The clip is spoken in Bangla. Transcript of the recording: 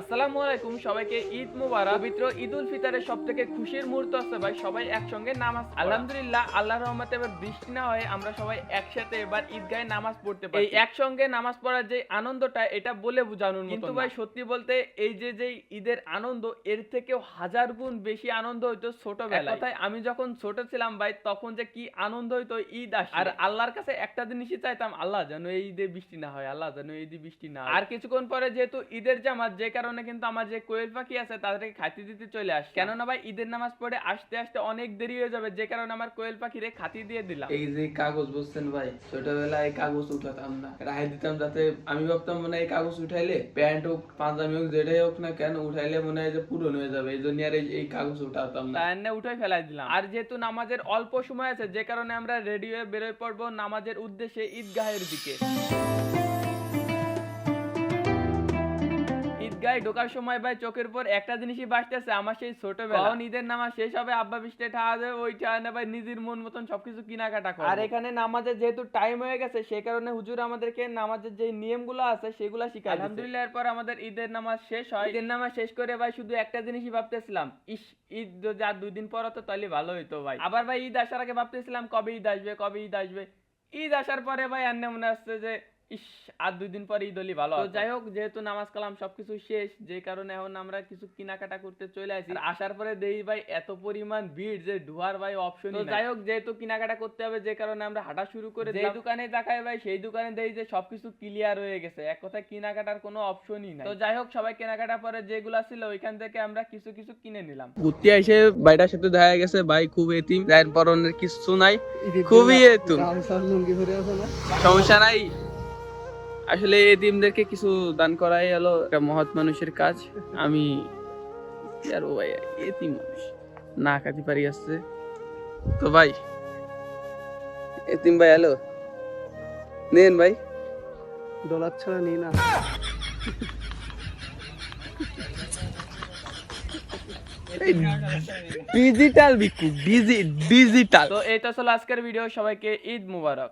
আসসালামু আলাইকুম, সবাইকে ঈদ মুবারক। পবিত্র ঈদ উল ফিতরের সবথেকে খুশির মুহূর্ত আছে ভাই সবাই একসঙ্গে নামাজ পড়া। আলহামদুলিল্লাহ, আল্লাহর রহমতে এবার বৃষ্টি না হয়ে আমরা সবাই একসাথে এবার ঈদগাহে নামাজ পড়তে পারি। এই একসঙ্গে নামাজ পড়ার যে আনন্দটা এটা বলে বোঝানোর মতো কিন্তু ভাই সত্যি বলতে এই যে ঈদের আনন্দ এর থেকেও হাজার গুণ বেশি আনন্দ হইতো ছোটবেলায়। কথায় আমি যখন ছোট ছিলাম ভাই তখন যে কি আনন্দ হইতো ঈদ আসে, আর আল্লাহর কাছে একটা জিনিসই চাইতাম, আল্লাহ যেন এই ঈদে বৃষ্টি না হয়, আল্লাহ যেন এই ঈদে বৃষ্টি না হয়। আর কিছুক্ষণ পরে যেহেতু ঈদের জামাত, যে কারণে কিন্তু আমার যে কোয়েল পাখি আছে তাদেরকে খাতি দিতে চলে আসে, কেননা ভাই ঈদের নামাজ পড়ে আসতে আসতে অনেক দেরি হয়ে যাবে, যে কারণে আমার কোয়েল পাখিরে খাতি দিয়ে দিলাম। এই যে কাগজ বলছেন ভাই, ছোটবেলায় কাগজ উঠাতাম না, রাহাই দিতাম, যাতে আমি ভাবতাম মনে হয় এই কাগজ উঠাইলে প্যান্ট হোক পাঞ্জাবি হোক যেটাই হোক না কেন উঠাইলে মনে হয় যে পূরণ হয়ে যাবে, এই জন্য আর এই কাগজ উঠাতাম না, তাই উঠাই ফেলাই দিলাম। আর যেহেতু নামাজের অল্প সময় আছে যে কারণে আমরা রেডি হয়ে বেরোয় পড়বো নামাজের উদ্দেশ্যে ঈদগাহের দিকে। ঈদগাহে ঢোকার সময় ভাই চোখের পর একটা জিনিসই বাসতেছে, আমার সেই ছোটবেলা। কারণ ঈদের নামাজ শেষ হবে, আব্বা বৃষ্টি ঠাওয়া যাবে, ওই ঠাওয়া ভাই নিজের মন মতন সবকিছু কেনাকাটা করব। আর এখানে নামাজের যেহেতু টাইম হয়ে গেছে সেই কারণে হুজুর আমাদেরকে নামাজের যে নিয়মগুলো আছে সেগুলো শিখায়। আলহামদুলিল্লাহ, এরপর আমাদের ঈদের নামাজ শেষ হয়। ঈদের নামাজ শেষ করে ভাই শুধু একটা জিনিসই ভাবতেছিলাম, ইস ঈদ যদি আর 2 দিন পর হতো তাহলে ভালো হইতো ভাই। আবার ভাই ঈদ আসার আগে ভাবতেছিলাম কবে ঈদ আসবে, কবে ঈদ আসবে। ঈদ আসার পরে ভাই আন্নে মনে আসছে যে ইস আর 2 দিন পরে ঈদ হলি ভালো। তো যাই হোক, যেহেতু নামাজ কালাম সবকিছু শেষ, যে কারণে এখন আমরা কিছু কেনাকাটা করতে চলে আসি। আর আসার পরে দেই ভাই এত পরিমাণ ভিড় যে ঢোয়ার ভাই অপশন। তো যাই হোক, যেহেতু কেনাকাটা করতে হবে যে কারণে আমরা হাঁটা শুরু করে দিলাম। যে দোকানে দেখায় ভাই সেই দোকানে দেই যে সবকিছু ক্লিয়ার হয়ে গেছে, এক কথায় কেনাকাটার কোনো অপশনই নাই। তো যাই হোক, সবাই কেনাকাটা পরে যেগুলা ছিল ওইখান থেকে আমরা কিছু কিছু কিনে নিলাম। ঘুরতে এসে ভাইটার সাথে দেখা গেছে ভাই খুব এতিম, যার পরনের কিছু নাই, খুবই এতিম, সমস্যা নাই। আসলে এতিমদেরকে কিছু দান করাই হলো একটা মহৎ মানুষের কাজ। আমি আর ও ভাই এতিম মানুষ না খাতে পারি আসছে, তো ভাই এতিম ভাই হ্যালো নেন ভাই, ডলার ছাড়া নিই না। ডিজিটাল ভিক্ষু, ডিজিটাল। তো এই তো ছিল আজকের ভিডিও, সবাইকে ঈদ মুবারক।